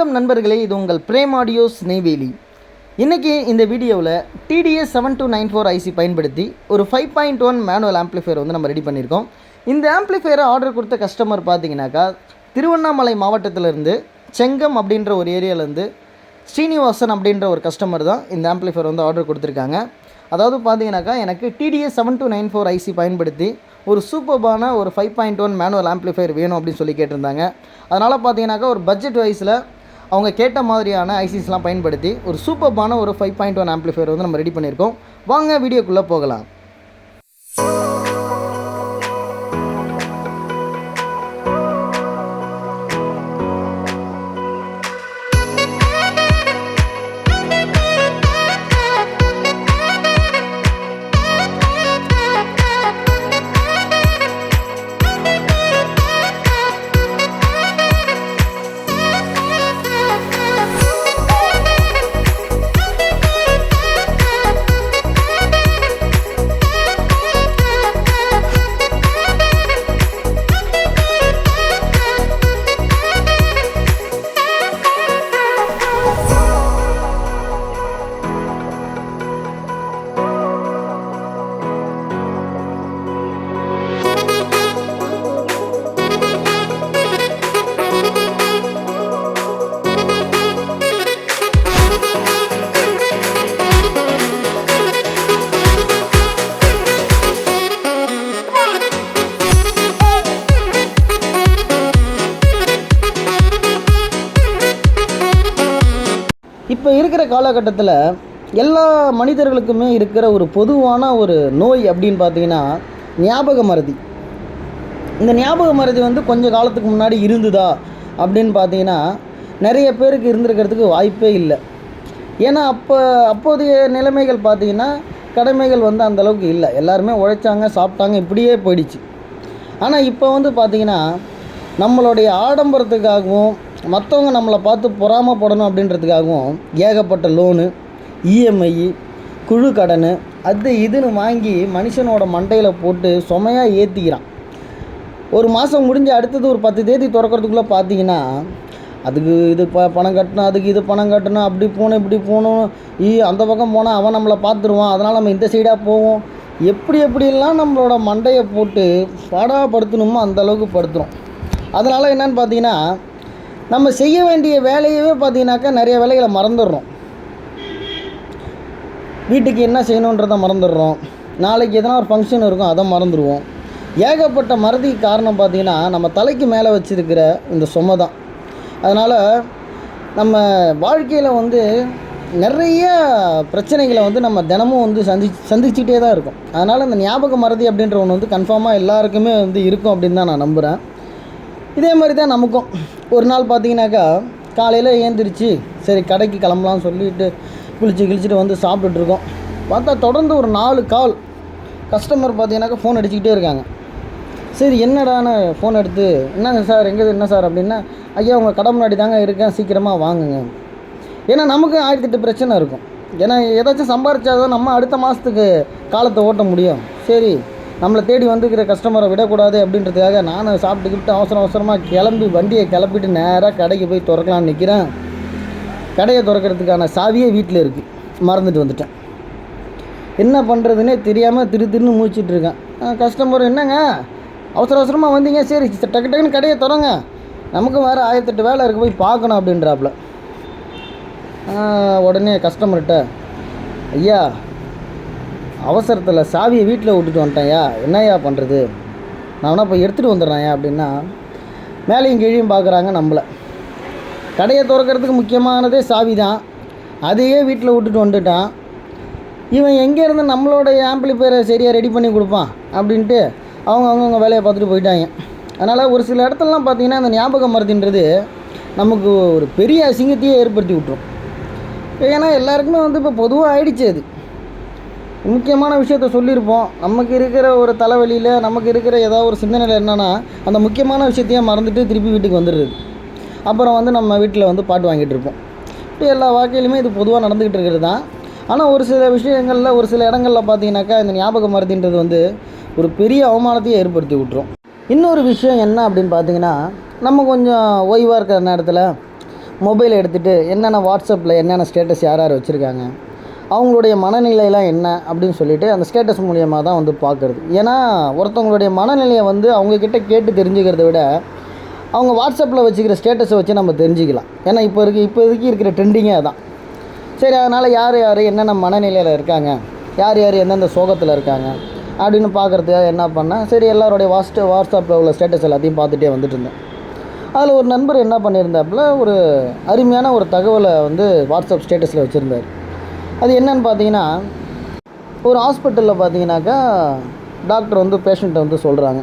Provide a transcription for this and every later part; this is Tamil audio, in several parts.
வணக்கம் நண்பர்களே, இது உங்கள் பிரேம் ஆடியோஸ் நெய்வேலி. இன்றைக்கி இந்த வீடியோவில் TDS 7294 ஐசி பயன்படுத்தி ஒரு 5.1 மேனுவல் ஆம்ப்ளிஃபையர் வந்து நம்ம ரெடி பண்ணியிருக்கோம். இந்த ஆம்ப்ளிஃபையரை ஆர்டர் கொடுத்த கஸ்டமர் பார்த்தீங்கன்னாக்கா திருவண்ணாமலை மாவட்டத்திலேருந்து செங்கம் அப்படின்ற ஒரு ஏரியாவிலேருந்து ஸ்ரீனிவாசன் அப்படின்ற ஒரு கஸ்டமர் தான் இந்த ஆம்ப்ளிஃபையர் வந்து ஆர்டர் கொடுத்துருக்காங்க. அதாவது பார்த்தீங்கன்னாக்கா எனக்கு TDS 7294 ஐசி பயன்படுத்தி ஒரு சூப்பர்பான ஒரு 5.1 மேனுவல் ஆம்ப்ளிஃபையர் வேணும் அப்படின்னு சொல்லி கேட்டிருந்தாங்க. அதனால் பார்த்தீங்கன்னாக்கா ஒரு பட்ஜெட் வைஸில் அவங்க கேட்ட மாதிரியான ஐசிஸ்லாம் பயன்படுத்தி ஒரு சூப்பர்பான ஒரு 5.1 ஆம்ப்ளிஃபையர் வந்து நம்ம ரெடி பண்ணியிருக்கோம். வாங்க வீடியோக்குள்ளே போகலாம். இப்போ இருக்கிற காலகட்டத்தில் எல்லா மனிதர்களுக்குமே இருக்கிற ஒரு பொதுவான ஒரு நோய் அப்படின்னு பார்த்தீங்கன்னா ஞாபக மறதி. இந்த ஞாபக மறதி வந்து கொஞ்சம் காலத்துக்கு முன்னாடி இருந்துதா அப்படின்னு பார்த்தீங்கன்னா நிறைய பேருக்கு இருந்திருக்கிறதுக்கு வாய்ப்பே இல்லை. ஏன்னா அப்போதைய நிலைமைகள் பார்த்திங்கன்னா கடமைகள் வந்து அந்தளவுக்கு இல்லை. எல்லாருமே உழைச்சாங்க, சாப்பிட்டாங்க, இப்படியே போயிடுச்சு. ஆனால் இப்போ வந்து பார்த்திங்கன்னா நம்மளுடைய ஆடம்பரத்துக்காகவும் மற்றவங்க நம்மளை பார்த்து பொறாமப்படணும் அப்படின்றதுக்காகவும் ஏகப்பட்ட லோனு, இஎம்ஐ, குழு கடன், அது இதுன்னு வாங்கி மனுஷனோட மண்டையில் போட்டு சுமையாக ஏற்றிக்கிறான். ஒரு மாதம் முடிஞ்சு அடுத்தது ஒரு 10 தேதி திறக்கிறதுக்குள்ளே பார்த்தீங்கன்னா அதுக்கு இது பணம் கட்டணும், அதுக்கு இது பணம் கட்டணும், அப்படி போகணும், இப்படி போகணும், அந்த பக்கம் போனால் அவன் நம்மளை பார்த்துருவான், அதனால் நம்ம இந்த சைடாக போவோம், எப்படியெல்லாம் நம்மளோட மண்டையை போட்டு பாடாப்படுத்தணுமோ அந்தளவுக்கு படுத்துகிறோம். அதனால் என்னென்னு பார்த்தீங்கன்னா நம்ம செய்ய வேண்டிய வேலையவே பார்த்தீங்கன்னாக்கா நிறைய வேலைகளை மறந்துடுறோம். வீட்டுக்கு என்ன செய்யணுன்றதை மறந்துடுறோம். நாளைக்கு எதனா ஒரு ஃபங்க்ஷன் இருக்கும், அதை மறந்துடுவோம். ஏகப்பட்ட மறதிக்கு காரணம் பார்த்திங்கன்னா நம்ம தலைக்கு மேலே வச்சுருக்கிற இந்த சுமை தான். அதனால் நம்ம வாழ்க்கையில் வந்து நிறைய பிரச்சனைகளை வந்து நம்ம தினமும் வந்து சந்திச்சுட்டே தான் இருக்கும். அதனால் இந்த ஞாபக மறதி அப்படின்ற ஒன்று வந்து கன்ஃபார்மாக எல்லாருக்குமே வந்து இருக்கும் அப்படின்னு தான் நான் நம்புகிறேன். இதே மாதிரி தான் நமக்கும் ஒரு நாள் பார்த்தீங்கன்னாக்கா காலையில் ஏந்திரிச்சு சரி கடைக்கு கிளம்பலாம்னு சொல்லிட்டு கிழிச்சிட்டு வந்து சாப்பிட்டுட்ருக்கோம். பார்த்தா தொடர்ந்து ஒரு 4 கால் கஸ்டமர் பார்த்தீங்கன்னாக்கா ஃபோன் அடிச்சுக்கிட்டே இருக்காங்க. சரி என்னடான்னு ஃபோன் எடுத்து என்னங்க சார், என்ன சார் அப்படின்னா, ஐயா உங்கள் கடை முன்னாடி தாங்க இருக்கேன், சீக்கிரமாக வாங்குங்க. ஏன்னா நமக்கு 1008 பிரச்சனை இருக்கும். ஏன்னா ஏதாச்சும் சம்பாரிச்சாதான் நம்ம அடுத்த மாதத்துக்கு காலத்தை ஓட்ட முடியும். சரி நம்மளை தேடி வந்துக்கிற கஸ்டமரை விடக்கூடாது அப்படின்றதுக்காக நானும் சாப்பிட்டுக்கிட்டு அவசரமாக கிளம்பி வண்டியை கிளப்பிட்டு நேராக கடைக்கு போய் திறக்கலான்னு நிற்கிறேன். கடையை திறக்கிறதுக்கான சாவியே வீட்டில் இருக்குது, மறந்துட்டு வந்துட்டேன். என்ன பண்ணுறதுன்னே தெரியாமல் திருன்னு மூச்சிட்ருக்கேன். கஸ்டமர் என்னங்க அவசரமாக வந்தீங்க, சரி டக்குன்னு கடையை திறங்க, நமக்கு வேறு 1008 வேலை இருக்குது, போய் பார்க்கணும் அப்படின்றாப்புல. உடனே கஸ்டமர்கிட்ட, ஐயா அவசரத்தில் சாவியை வீட்டில் விட்டுட்டு வந்துட்டேன்யா, என்னையா பண்ணுறது, நான் வேணா போய் எடுத்துகிட்டு வந்துடுறேன்யா அப்படின்னா மேலேயும் கீழையும் பார்க்குறாங்க நம்மளை. கடையை திறக்கிறதுக்கு முக்கியமானதே சாவி தான், அதையே வீட்டில் விட்டுட்டு வந்துட்டான். இவன் எங்கேருந்து நம்மளோட ஆம்பிளிஃபையரை சரியாக ரெடி பண்ணி கொடுப்பான் அப்படின்ட்டு அவங்கவுங்க வேலையை பார்த்துட்டு போயிட்டாங்க. அதனால் ஒரு சில இடத்துலலாம் பார்த்திங்கன்னா அந்த ஞாபக மறதின்றது நமக்கு ஒரு பெரிய அசிங்கத்தையே ஏற்படுத்தி விட்டுரும். ஏன்னா எல்லாருக்குமே வந்து இப்போ பொதுவாக ஆயிடுச்சு. அது முக்கியமான விஷயத்த சொல்லியிருப்போம், நமக்கு இருக்கிற ஒரு தலைவலியில், நமக்கு இருக்கிற ஏதாவது ஒரு சிந்தனையில் என்னென்னா அந்த முக்கியமான விஷயத்தையே மறந்துட்டு திருப்பி வீட்டுக்கு வந்துடுறது. அப்புறம் வந்து நம்ம வீட்டில் வந்து பாட்டு வாங்கிட்டு இருப்போம். இப்படி எல்லா வாழ்க்கையிலுமே இது பொதுவாக நடந்துக்கிட்டு இருக்கிறது தான். ஆனால் ஒரு சில விஷயங்களில், ஒரு சில இடங்களில் பார்த்தீங்கன்னாக்கா இந்த ஞாபக மறதின்றது வந்து ஒரு பெரிய அவமானத்தையே ஏற்படுத்தி விட்டுரும். இன்னொரு விஷயம் என்ன அப்படின்னு பார்த்தீங்கன்னா, நம்ம கொஞ்சம் ஓய்வாக இருக்கிற நேரத்தில் மொபைல் எடுத்துகிட்டு என்னென்ன வாட்ஸ்அப்பில் என்னென்ன ஸ்டேட்டஸ் யார் யார் வச்சுருக்காங்க, அவங்களுடைய மனநிலையெல்லாம் என்ன அப்படின்னு சொல்லிட்டு அந்த ஸ்டேட்டஸ் மூலியமாக தான் வந்து பார்க்குறது. ஏன்னா ஒருத்தவங்களுடைய மனநிலையை வந்து அவங்கக்கிட்ட கேட்டு தெரிஞ்சுக்கிறத விட அவங்க வாட்ஸ்அப்பில் வச்சுக்கிற ஸ்டேட்டஸை வச்சு நம்ம தெரிஞ்சுக்கலாம். ஏன்னா இப்போதைக்கு இருக்கிற ட்ரெண்டிங்கே அதான். சரி, அதனால் யார் யார் என்னென்ன மனநிலையில் இருக்காங்க, யார் யார் எந்தெந்த சோகத்தில் இருக்காங்க அப்படின்னு பார்க்குறதுக்காக என்ன பண்ணேன், சரி எல்லாருடைய வாட்ஸ்அப்பில் உள்ள ஸ்டேட்டஸ் எல்லாத்தையும் பார்த்துட்டே வந்துட்டு இருந்தேன். அதில் ஒரு நண்பர் என்ன பண்ணியிருந்தாப்புல, ஒரு அருமையான ஒரு தகவலை வந்து வாட்ஸ்அப் ஸ்டேட்டஸில் வச்சுருந்தார். அது என்னன்னு பார்த்தீங்கன்னா, ஒரு ஹாஸ்பிட்டலில் பார்த்தீங்கன்னாக்கா டாக்டர் வந்து பேஷண்ட்டை வந்து சொல்கிறாங்க,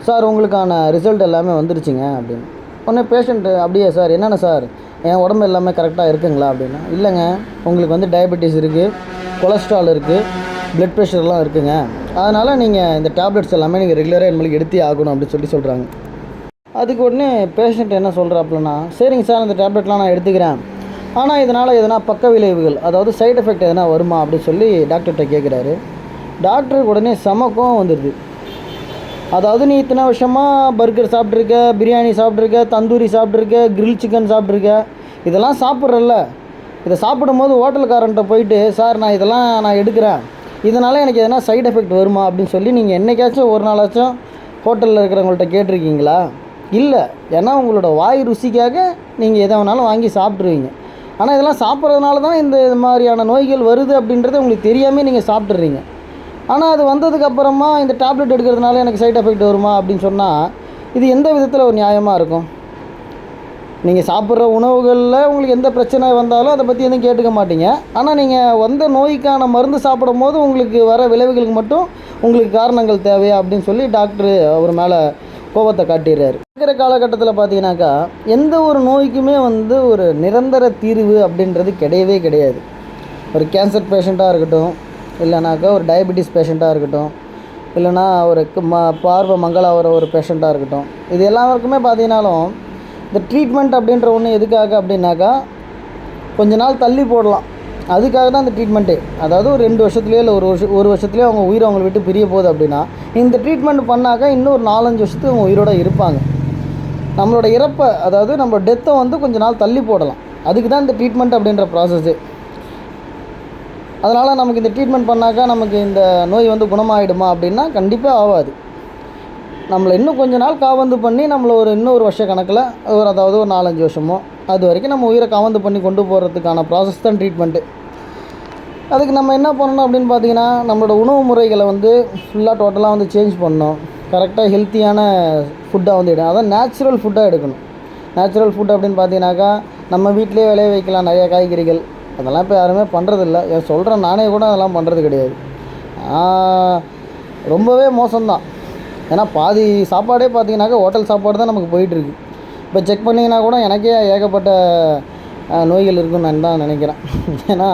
சார் உங்களுக்கான ரிசல்ட் எல்லாமே வந்துருச்சுங்க அப்படின்னு. உடனே பேஷண்ட்டு, அப்படியே சார், என்னென்ன சார் என் உடம்பு எல்லாமே கரெக்டாக இருக்குங்களா அப்படின்னா, இல்லைங்க உங்களுக்கு வந்து டயபெட்டிஸ் இருக்குது, கொலஸ்ட்ரால் இருக்குது, ப்ளட் ப்ரெஷர்லாம் இருக்குங்க, அதனால் நீங்கள் இந்த டேப்லெட்ஸ் எல்லாமே நீங்கள் ரெகுலராக எங்களுக்கு எடுத்தே ஆகணும் அப்படின்னு சொல்கிறாங்க. அதுக்கு உடனே பேஷண்ட் என்ன சொல்கிறாப்புலன்னா, சரிங்க சார் இந்த டேப்லெட்லாம் நான் எடுத்துக்கிறேன், ஆனால் இதனால் எதனா பக்க விளைவுகள், அதாவது சைடு எஃபெக்ட் எதனா வருமா அப்படின்னு சொல்லி டாக்டர்கிட்ட கேட்குறாரு. டாக்டருக்கு உடனே செமக்கம் வந்துடுது. அதாவது நீ இத்தனை வருஷமாக பர்கர் சாப்பிட்ருக்க, பிரியாணி சாப்பிட்ருக்க, தந்தூரி சாப்பிட்ருக்க, கிரில் சிக்கன் சாப்பிட்ருக்க, இதெல்லாம் சாப்பிட்றல்ல, இதை சாப்பிடும்போது ஹோட்டலுக்காரன்ட்ட போயிட்டு, சார் நான் எடுக்கிறேன், இதனால் எனக்கு எதனா சைடு எஃபெக்ட் வருமா அப்படின்னு சொல்லி நீங்கள் என்றைக்காச்சும் ஒரு நாளாச்சும் ஹோட்டலில் இருக்கிறவங்கள்ட்ட கேட்டிருக்கீங்களா? இல்லை. ஏன்னா உங்களோட வாய் ருசிக்காக நீங்கள் எதை வேணாலும் வாங்கி சாப்பிட்ருவீங்க. ஆனால் இதெல்லாம் சாப்பிட்றதுனால தான் இந்த மாதிரியான நோய்கள் வருது அப்படின்றது உங்களுக்கு தெரியாமல் நீங்கள் சாப்பிட்றீங்க. ஆனால் அது வந்ததுக்கப்புறமா இந்த டேப்லெட் எடுக்கிறதுனால எனக்கு சைட் எஃபெக்ட் வருமா அப்படின்னு சொன்னால் இது எந்த விதத்தில் ஒரு நியாயமாக இருக்கும்? நீங்கள் சாப்பிட்ற உணவுகளில் உங்களுக்கு எந்த பிரச்சனை வந்தாலும் அதை பற்றி எதுவும் கேட்டுக்க மாட்டீங்க. ஆனால் நீங்கள் வந்த நோய்க்கான மருந்து சாப்பிடும் போது உங்களுக்கு வர விளைவுகளுக்கு மட்டும் உங்களுக்கு காரணங்கள் தேவையா அப்படின்னு சொல்லி டாக்டரு அவர் மேலே கோபத்தை காட்டிடுறாரு. இருக்கிற காலகட்டத்தில் பார்த்தீங்கன்னாக்கா எந்த ஒரு நோய்க்குமே வந்து ஒரு நிரந்தர தீர்வு அப்படின்றது கிடையவே கிடையாது. ஒரு கேன்சர் பேஷண்ட்டாக இருக்கட்டும், இல்லைனாக்கா ஒரு டயபெட்டிஸ் பேஷண்ட்டாக இருக்கட்டும், இல்லைனா ஒரு பார்வை மங்களாகிற ஒரு பேஷண்ட்டாக இருக்கட்டும், இது எல்லாருக்குமே பார்த்தீங்கன்னாலும் இந்த ட்ரீட்மெண்ட் அப்படின்ற ஒன்று எதுக்காக அப்படின்னாக்கா கொஞ்ச நாள் தள்ளி போடலாம், அதுக்காக தான் இந்த ட்ரீட்மெண்ட்டு. அதாவது ஒரு 2 வருஷத்துலேயோ இல்லை ஒரு வருஷத்துலேயோ அவங்க உயிரை அவங்களை விட்டு பிரிய போகுது அப்படின்னா இந்த ட்ரீட்மெண்ட் பண்ணாக்கா இன்னும் ஒரு 4-5 வருஷத்துக்கு அவங்க உயிரோடு இருப்பாங்க. நம்மளோட இறப்பை, அதாவது நம்ம டெத்தை வந்து கொஞ்சம் நாள் தள்ளி போடலாம், அதுக்கு தான் இந்த ட்ரீட்மெண்ட் அப்படின்ற ப்ராசஸ்ஸு. அதனால் நமக்கு இந்த ட்ரீட்மெண்ட் பண்ணாக்கா நமக்கு இந்த நோய் வந்து குணமாகிடுமா அப்படின்னா கண்டிப்பாக ஆகாது. நம்மளை இன்னும் கொஞ்சம் நாள் காவந்து பண்ணி நம்மளை இன்னொரு வருஷ கணக்கில் அதாவது ஒரு 4-5 வருஷமோ அது வரைக்கும் நம்ம உயிரை காவந்து பண்ணி கொண்டு போகிறதுக்கான ப்ராசஸ் தான் ட்ரீட்மெண்ட்டு. அதுக்கு நம்ம என்ன பண்ணணும் அப்படின்னு பார்த்தீங்கன்னா, நம்மளோட உணவு முறைகளை வந்து ஃபுல்லாக டோட்டலாக வந்து சேஞ்ச் பண்ணணும். கரெக்டாக ஹெல்த்தியான ஃபுட்டாக வந்து அதான் நேச்சுரல் ஃபுட்டாக எடுக்கணும். நேச்சுரல் ஃபுட் அப்படின்னு பார்த்தீங்கன்னாக்கா நம்ம வீட்டிலே விளைய வைக்கலாம் நிறையா காய்கறிகள், அதெல்லாம் இப்போ யாருமே பண்ணுறதில்ல. சொல்கிறேன், நானே கூட அதெல்லாம் பண்ணுறது கிடையாது. ரொம்பவே மோசம்தான். ஏன்னா பாதி சாப்பாடே பார்த்தீங்கன்னாக்கா ஹோட்டல் சாப்பாடு தான் நமக்கு போயிட்டுருக்கு. இப்போ செக் பண்ணிங்கன்னா கூட எனக்கே ஏகப்பட்ட நோய்கள் இருக்குன்னு நான் தான் நினைக்கிறேன். ஏன்னா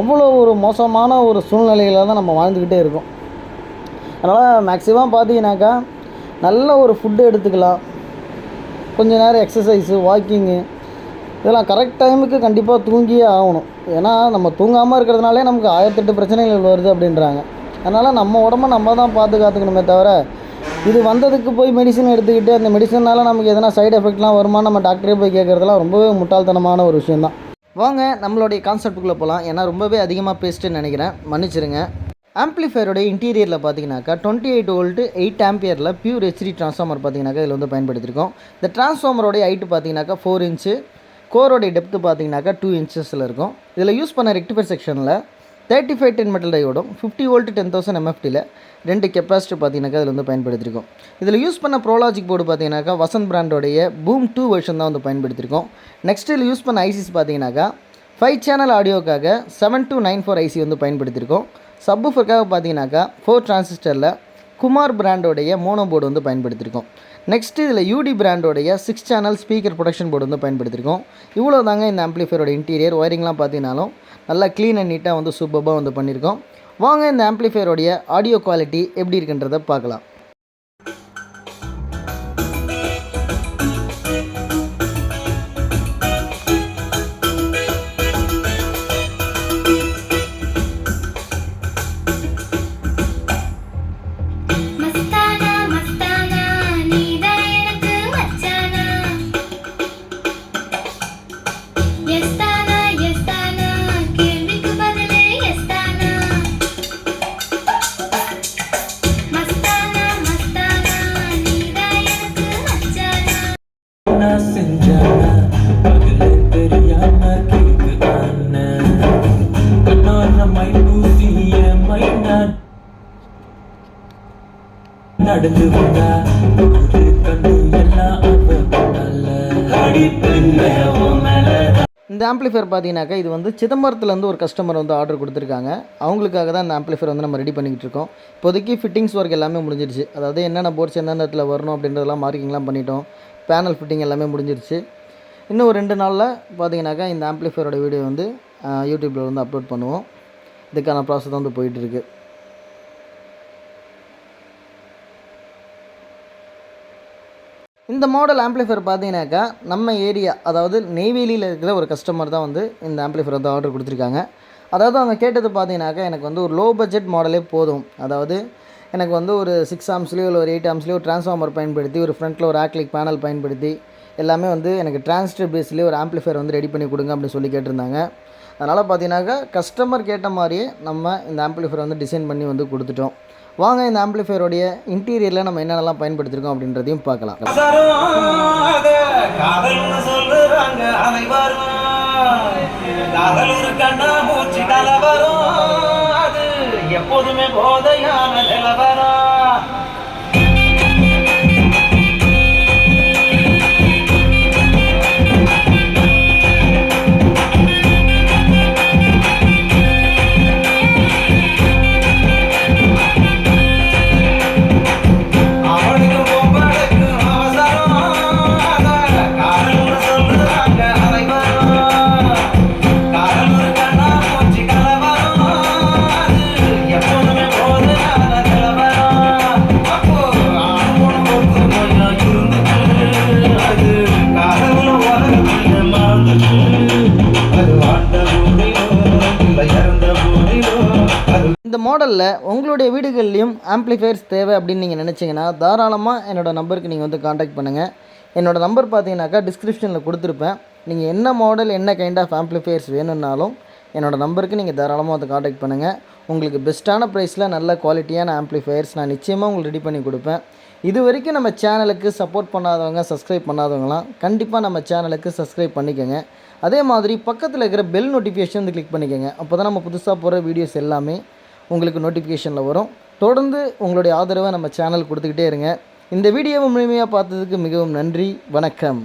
அவ்வளோ ஒரு மோசமான ஒரு சூழ்நிலையில் தான் நம்ம வாழ்ந்துக்கிட்டே இருக்கோம். அதனால் மேக்ஸிமம் பார்த்தீங்கன்னாக்கா நல்ல ஒரு ஃபுட்டு எடுத்துக்கலாம், கொஞ்சம் நேரம் எக்ஸசைஸு, வாக்கிங்கு, இதெல்லாம் கரெக்ட் டைமுக்கு கண்டிப்பாக தூங்கியே ஆகணும். ஏன்னா நம்ம தூங்காமல் இருக்கிறதுனாலே நமக்கு 1008 பிரச்சனைகள் வருது அப்படின்றாங்க. அதனால் நம்ம உடம்ப நம்ம தான் காத்துக்கணுமே தவிர இது வந்ததுக்கு போய் மெடிசன் எடுத்துக்கிட்டு அந்த மெடிசனால் நமக்கு எதனா சைடு எஃபெக்ட்லாம் வருமானு நம்ம டாக்டரே போய் கேட்குறதுலாம் ரொம்பவே முட்டாள்தனமான ஒரு விஷயந்தான். வாங்க நம்மளுடைய கான்செப்ட்டுக்குள்ளே போகலாம். ஏன்னா ரொம்பவே அதிகமாக பேசிட்டுன்னு நினைக்கிறேன், மன்னிச்சிருங்க. ஆம்ப்ளிஃபையரோடைய இன்டீரியரில் பார்த்தீங்கன்னாக்கா 28 வோல்ட் 8 ஆம்பியரில் பியூர் ஹெச்டி ட்ரான்ஸ்ஃபார்மர் பார்த்தீங்கன்னாக்கா இதில் வந்து பயன்படுத்தியிருக்கோம். இந்த ட்ரான்ஸ்ஃபார்மரோடைய ஹைட்டு பார்த்தீங்கன்னாக்கா 4 இன்ச்சு, கோரோடைய டெப்த்து பார்த்தீங்கன்னாக்கா 2 இன்ச்சஸில் இருக்கும். இதில் யூஸ் பண்ண ரெக்டிஃபையர் செக்ஷனில் 35 10 மெட்டல் டையோடும் 50 வோல்ட் 10,000 MFTயில் 2 கெப்பாசிட்டி பார்த்தீங்கன்னாக்கா இதில் வந்து பயன்படுத்தியிருக்கோம். இதில் யூஸ் பண்ண ப்ரோலாஜிக் போர்டு பார்த்தீங்கன்னாக்கா வசந்த் பிராண்டோடைய பூம் 2 வெர்ஷன் தான் வந்து பயன்படுத்தியிருக்கோம். நெக்ஸ்ட் இதில் யூஸ் பண்ண ஐசிஸ் பார்த்தீங்கன்னாக்கா 5 சேனல் ஆடியோக்காக 7294 ஐசி வந்து பயன்படுத்தியிருக்கோம். சப்வூஃபருக்காக பார்த்தீங்கன்னாக்கா 4 டிரான்சிஸ்டரில் குமார் பிராண்டோடைய மோனோ போர்டு வந்து பயன்படுத்தியிருக்கோம். நெக்ஸ்ட் இதில் யூடி பிராண்டோடைய 6 சேனல் ஸ்பீக்கர் ப்ரொடக்ஷன் போர்டு வந்து பயன்படுத்தியிருக்கோம். இவ்வளோ தாங்க இந்த ஆம்ப்ளிஃபையரோட இன்டீரியர். ஒயரிங்லாம் பார்த்தீங்கன்னாலும் நல்லா க்ளீன் அண்ட் நீட்டாக வந்து சூப்பராக வந்து பண்ணியிருக்கோம். வாங்க இந்த ஆம்ப்ளிஃபையரோடைய ஆடியோ குவாலிட்டி எப்படி இருக்குன்றதை பார்க்கலாம். நடந்து வந்தா கண்டு எல்லாம் இந்த ஆம்ப்ளிஃபையர் பார்த்தீங்கன்னாக்கா இது வந்து சிதம்பரத்துலேருந்து ஒரு கஸ்டமர் வந்து ஆர்டர் கொடுத்துருக்காங்க. அவங்களுக்காக தான் இந்த ஆம்ப்ளிஃபையர் வந்து நம்ம ரெடி பண்ணிக்கிட்டு இருக்கோம். இப்போதைக்கு ஃபிட்டிங்ஸ் ஒர்க் எல்லாமே முடிஞ்சிருச்சு. அதாவது என்னென்ன போர்ட்ஸ் எந்தெந்த இடத்துல வரணும் அப்படின்றதெல்லாம் மார்க்கிங்லாம் பண்ணிட்டோம். பேனல் ஃபிட்டிங் எல்லாமே முடிஞ்சிருச்சு. இன்னும் ஒரு 2 நாளில் பார்த்தீங்கன்னாக்கா இந்த ஆம்ப்ளிஃபையரோட வீடியோ வந்து யூடியூப்பில் வந்து அப்லோட் பண்ணுவோம். இதுக்கான ப்ராசஸ் தான் வந்து போயிட்டுருக்கு. இந்த மாடல் ஆம்ப்ளிஃபையர் பார்த்தீங்கன்னாக்கா நம்ம ஏரியா, அதாவது நெய்வேலியில் இருக்கிற ஒரு கஸ்டமர் தான் வந்து இந்த ஆம்ப்ளிஃபையர் வந்து ஆர்டர் கொடுத்துருக்காங்க. அதாவது அவங்க கேட்டது பார்த்தீங்கன்னாக்கா எனக்கு வந்து ஒரு லோ பட்ஜெட் மாடலே போதும். அதாவது எனக்கு வந்து ஒரு 6 ஆம்ஸ்லேயோ இல்லை ஒரு 8 ஆம்ஸ்லேயோ ஒரு ட்ரான்ஸ்ஃபார்மர் பயன்படுத்தி ஒரு ஃப்ரண்ட்டில் ஒரு ஆக்லிக் பேனல் பயன்படுத்தி எல்லாமே வந்து எனக்கு டிரான்சிஸ்டர் பேஸ்லேயே ஒரு ஆம்ப்ளிஃபையர் வந்து ரெடி பண்ணி கொடுங்க அப்படின்னு சொல்லி கேட்டிருந்தாங்க. அதனால் பார்த்தீங்கன்னாக்கா கஸ்டமர் கேட்ட மாதிரியே நம்ம இந்த ஆம்ப்ளிஃபையர் வந்து டிசைன் பண்ணி வந்து கொடுத்துட்டோம். வாங்க இந்த ஆம்ப்ளிஃபையருடைய இன்டீரியரில் நம்ம என்னென்னலாம் பயன்படுத்தியிருக்கோம் அப்படின்றதையும் பார்க்கலாம். எப்போதுமே போதையான நிலவரா இந்த மாடலில் உங்களுடைய வீடுகள்லையும் ஆம்ப்ளிஃபையர்ஸ் தேவை அப்படின்னு நீங்கள் நினச்சிங்கன்னா தாராளமாக என்னோடய நம்பருக்கு நீங்கள் வந்து காண்டாக்ட் பண்ணுங்கள். என்னோடய நம்பர் பார்த்தீங்கன்னாக்கா டிஸ்கிரிப்ஷனில் கொடுத்துருப்பேன். நீங்கள் என்ன மாடல் என்ன கைண்ட் ஆஃப் ஆம்ப்ளிஃபையர்ஸ் வேணும்னாலும் என்னோடய நம்பருக்கு நீங்கள் தாராளமாக வந்து காண்டாக்ட் பண்ணுங்கள். உங்களுக்கு பெஸ்ட்டான ப்ரைஸில் நல்ல குவாலிட்டியான ஆம்ப்ளிஃபையர்ஸ் நான் நிச்சயமாக உங்களுக்கு ரெடி பண்ணி கொடுப்பேன். இது வரைக்கும் நம்ம சேனலுக்கு சப்போர்ட் பண்ணாதவங்க, சப்ஸ்கிரைப் பண்ணாதவங்களாம் கண்டிப்பாக நம்ம சேனலுக்கு சப்ஸ்கிரைப் பண்ணிக்கோங்க. அதே மாதிரி பக்கத்தில் இருக்கிற பெல் நோட்டிஃபிகேஷன் வந்து கிளிக் பண்ணிக்கோங்க. அப்போ தான் நம்ம புதுசாக போகிற வீடியோஸ் எல்லாமே உங்களுக்கு நோட்டிஃபிகேஷனில் வரும். தொடர்ந்து உங்களுடைய ஆதரவை நம்ம சேனல் கொடுத்துக்கிட்டே இருங்க. இந்த வீடியோவை முழுமையாக பார்த்ததுக்கு மிகவும் நன்றி. வணக்கம்.